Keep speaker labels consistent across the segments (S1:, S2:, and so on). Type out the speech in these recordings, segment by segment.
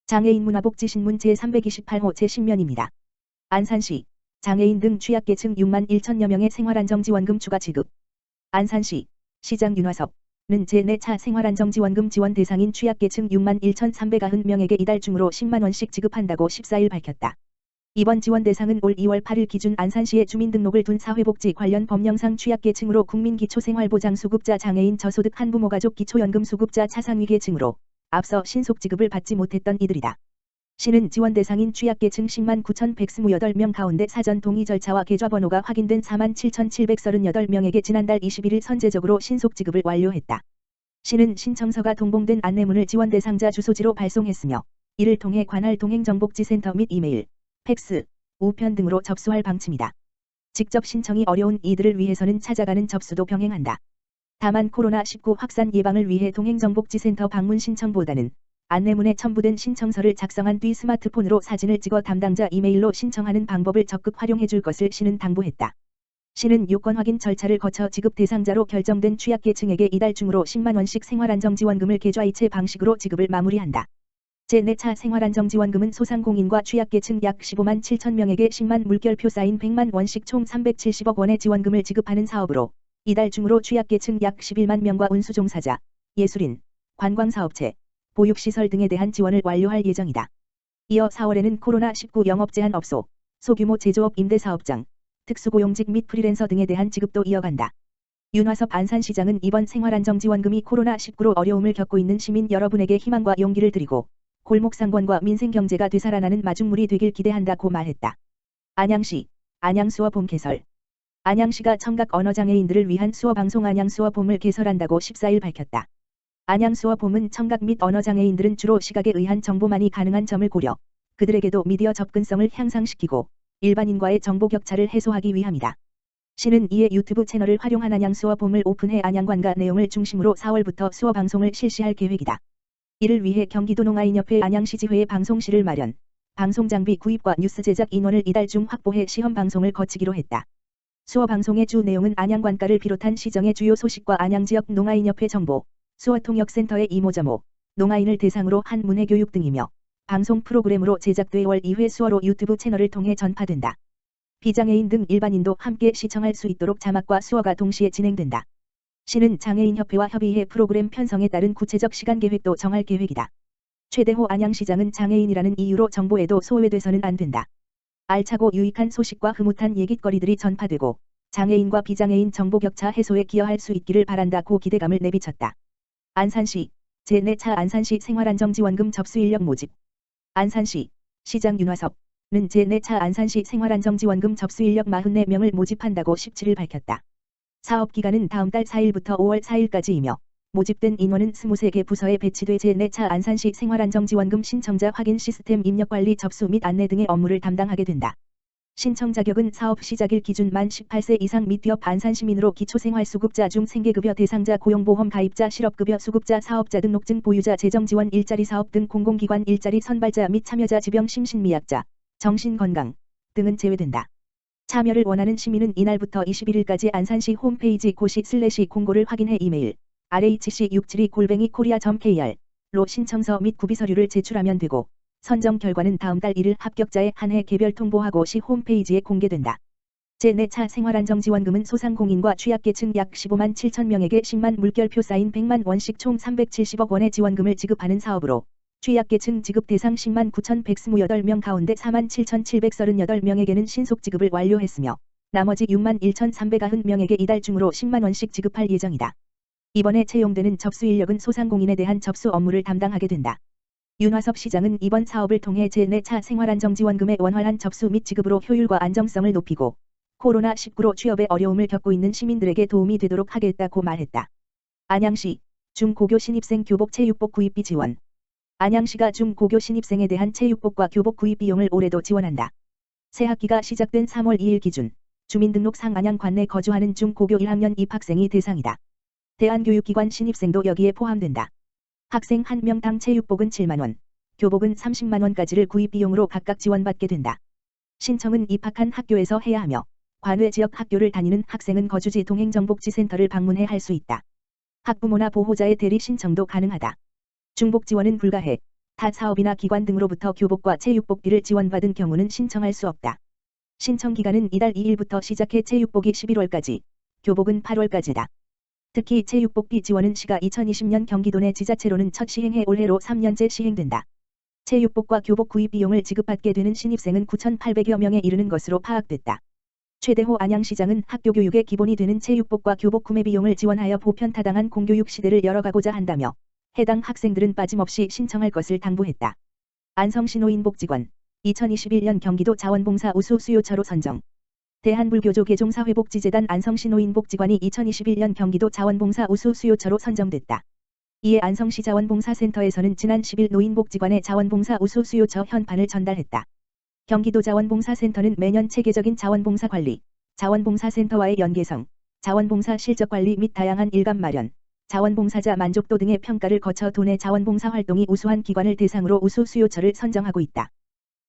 S1: 장애인 문화복지신문 제328호 제10면입니다. 안산시 장애인 등 취약계층 6만 1천여 명의 생활안정지원금 추가 지급. 안산시 시장 윤화섭는 제4차 생활안정지원금 지원 대상인 취약계층 6만 1,390명에게 이달 중으로 10만 원씩 지급한다고 14일 밝혔다. 이번 지원 대상은 올 2월 8일 기준 안산시에 주민등록을 둔 사회복지 관련 법령상 취약계층으로 국민기초생활보장수급자 장애인 저소득 한부모가족 기초연금 수급자 차상위계층으로 앞서 신속 지급을 받지 못했던 이들이다. 시는 지원 대상인 취약계층 10만 9,128명 가운데 사전 동의 절차와 계좌번호가 확인된 4만 7,738명에게 지난달 21일 선제적으로 신속 지급을 완료했다. 시는 신청서가 동봉된 안내문을 지원 대상자 주소지로 발송했으며 이를 통해 관할 동행정복지센터 및 이메일, 팩스, 우편 등으로 접수할 방침이다. 직접 신청이 어려운 이들을 위해서는 찾아가는 접수도 병행한다. 다만 코로나19 확산 예방을 위해 동행정복지센터 방문 신청보다는 안내문에 첨부된 신청서를 작성한 뒤 스마트폰으로 사진을 찍어 담당자 이메일로 신청하는 방법을 적극 활용해 줄 것을 시는 당부했다. 시는 요건 확인 절차를 거쳐 지급 대상자로 결정된 취약계층에게 이달 중으로 10만 원씩 생활안정지원금을 계좌이체 방식으로 지급을 마무리한다. 제4차 생활안정지원금은 소상공인과 취약계층 약 15만 7천 명에게 10만 물결표 쌓인 100만 원씩 총 370억 원의 지원금을 지급하는 사업으로 이달 중으로 취약계층 약 11만 명과 운수종사자, 예술인, 관광사업체, 보육시설 등에 대한 지원을 완료할 예정이다. 이어 4월에는 코로나19 영업제한업소, 소규모 제조업 임대사업장, 특수고용직 및 프리랜서 등에 대한 지급도 이어간다. 윤화섭 안산시장은 이번 생활안정지원금이 코로나19로 어려움을 겪고 있는 시민 여러분에게 희망과 용기를 드리고 골목상권과 민생경제가 되살아나는 마중물이 되길 기대한다고 말했다. 안양시 안양수어 봄 개설. 안양시가 청각 언어장애인들을 위한 수어방송 안양수어 봄을 개설한다고 14일 밝혔다. 안양수어 봄은 청각 및 언어장애인들은 주로 시각에 의한 정보만이 가능한 점을 고려, 그들에게도 미디어 접근성을 향상시키고 일반인과의 정보 격차를 해소하기 위함이다. 시는 이에 유튜브 채널을 활용한 안양수어 봄을 오픈해 안양관가 내용을 중심으로 4월부터 수어 방송을 실시할 계획이다. 이를 위해 경기도 농아인협회 안양시지회의 방송실을 마련, 방송장비 구입과 뉴스 제작 인원을 이달 중 확보해 시험 방송을 거치기로 했다. 수어 방송의 주 내용은 안양관가를 비롯한 시정의 주요 소식과 안양지역 농아인협회 정보, 수어통역센터의 이모저모, 농아인을 대상으로 한 문해교육 등이며 방송 프로그램으로 제작돼 월 2회 수어로 유튜브 채널을 통해 전파된다. 비장애인 등 일반인도 함께 시청할 수 있도록 자막과 수어가 동시에 진행된다. 시는 장애인협회와 협의해 프로그램 편성에 따른 구체적 시간 계획도 정할 계획이다. 최대호 안양시장은 장애인이라는 이유로 정보에도 소외돼서는 안 된다. 알차고 유익한 소식과 흐뭇한 얘깃거리들이 전파되고 장애인과 비장애인 정보 격차 해소에 기여할 수 있기를 바란다고 기대감을 내비쳤다. 안산시 제4차 안산시 생활안정지원금 접수인력 모집. 안산시 시장 윤화섭는 제4차 안산시 생활안정지원금 접수인력 44명을 모집한다고 17일 밝혔다. 사업기간은 다음 달 4일부터 5월 4일까지이며 모집된 인원은 23개 부서에 배치돼 제4차 안산시 생활안정지원금 신청자 확인 시스템 입력관리 접수 및 안내 등의 업무를 담당하게 된다. 신청 자격은 사업 시작일 기준 만 18세 이상 및 기업 안산시민으로 기초생활수급자 중 생계급여 대상자 고용보험 가입자 실업급여 수급자 사업자 등록증 보유자 재정지원 일자리 사업 등 공공기관 일자리 선발자 및 참여자 지병 심신미약자, 정신건강 등은 제외된다. 참여를 원하는 시민은 이날부터 21일까지 안산시 홈페이지 고시/공고를 확인해 이메일 rhc672@korea.kr 로 신청서 및 구비서류를 제출하면 되고 선정 결과는 다음 달 1일 합격자에 한해 개별 통보하고 시 홈페이지에 공개된다. 제4차 생활안정지원금은 소상공인과 취약계층 약 15만 7천 명에게 10만 물결표 쌓인 100만 원씩 총 370억 원의 지원금을 지급하는 사업으로 취약계층 지급 대상 10만 9,128명 가운데 4만 7,738명에게는 신속 지급을 완료했으며 나머지 6만 1,390명에게 이달 중으로 10만 원씩 지급할 예정이다. 이번에 채용되는 접수 인력은 소상공인에 대한 접수 업무를 담당하게 된다. 윤화섭 시장은 이번 사업을 통해 제4차 생활안정지원금의 원활한 접수 및 지급으로 효율과 안정성을 높이고 코로나19로 취업에 어려움을 겪고 있는 시민들에게 도움이 되도록 하겠다고 말했다. 안양시 중고교 신입생 교복 체육복 구입비 지원. 안양시가 중고교 신입생에 대한 체육복과 교복 구입 비용을 올해도 지원한다. 새 학기가 시작된 3월 2일 기준 주민등록상 안양 관내 거주하는 중고교 1학년 입학생이 대상이다. 대안교육기관 신입생도 여기에 포함된다. 학생 1명당 체육복은 7만 원, 교복은 30만 원까지를 구입 비용으로 각각 지원받게 된다. 신청은 입학한 학교에서 해야 하며 관외 지역 학교를 다니는 학생은 거주지 동행정복지센터를 방문해 할 수 있다. 학부모나 보호자의 대리 신청도 가능하다. 중복 지원은 불가해 타 사업이나 기관 등으로부터 교복과 체육복비를 지원받은 경우는 신청할 수 없다. 신청 기간은 이달 2일부터 시작해 체육복이 11월까지, 교복은 8월까지다. 특히 체육복비 지원은 시가 2020년 경기도 내 지자체로는 첫 시행해 올해로 3년째 시행된다. 체육복과 교복 구입 비용을 지급받게 되는 신입생은 9,800여 명에 이르는 것으로 파악됐다. 최대호 안양시장은 학교 교육의 기본이 되는 체육복과 교복 구매 비용을 지원하여 보편타당한 공교육 시대를 열어가고자 한다며 해당 학생들은 빠짐없이 신청할 것을 당부했다. 안성시 노인복지관 2021년 경기도 자원봉사 우수 수요처로 선정. 대한불교조 개종사회복지재단 안성시 노인복지관이 2021년 경기도 자원봉사 우수 수요처로 선정됐다. 이에 안성시 자원봉사센터에서는 지난 10일 노인복지관의 자원봉사 우수 수요처 현판을 전달했다. 경기도 자원봉사센터는 매년 체계적인 자원봉사 관리, 자원봉사센터와의 연계성, 자원봉사 실적관리 및 다양한 일감 마련, 자원봉사자 만족도 등의 평가를 거쳐 도내 자원봉사 활동이 우수한 기관을 대상으로 우수 수요처를 선정하고 있다.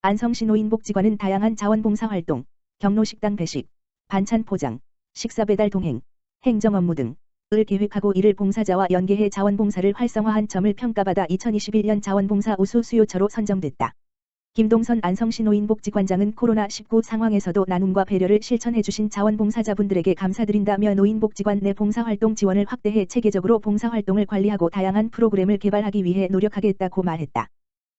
S1: 안성시 노인복지관은 다양한 자원봉사 활동, 경로식당 배식, 반찬 포장, 식사 배달 동행, 행정 업무 등을 계획하고 이를 봉사자와 연계해 자원봉사를 활성화한 점을 평가받아 2021년 자원봉사 우수 수요처로 선정됐다. 김동선 안성시 노인복지관장은 코로나19 상황에서도 나눔과 배려를 실천해주신 자원봉사자분들에게 감사드린다며 노인복지관 내 봉사활동 지원을 확대해 체계적으로 봉사활동을 관리하고 다양한 프로그램을 개발하기 위해 노력하겠다고 말했다.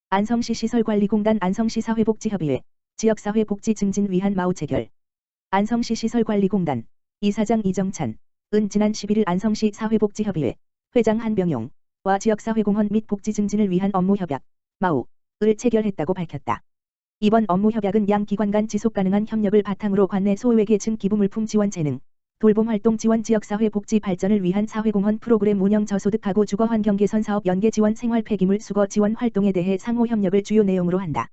S1: 안성시 시설관리공단 안성시 사회복지협의회 지역사회복지 증진 위한 마우 체결. 안성시 시설관리공단 이사장 이정찬 은 지난 11일 안성시 사회복지협의회 회장 한병용과 지역사회공헌 및 복지 증진을 위한 업무협약 마우를 체결했다고 밝혔다. 이번 업무협약은 양 기관 간 지속가능한 협력을 바탕으로 관내 소외계층 기부물품 지원 재능, 돌봄활동 지원 지역사회 복지 발전을 위한 사회공헌 프로그램 운영 저소득 가구 주거환경 개선 사업 연계 지원 생활 폐기물 수거 지원 활동에 대해 상호 협력을 주요 내용으로 한다.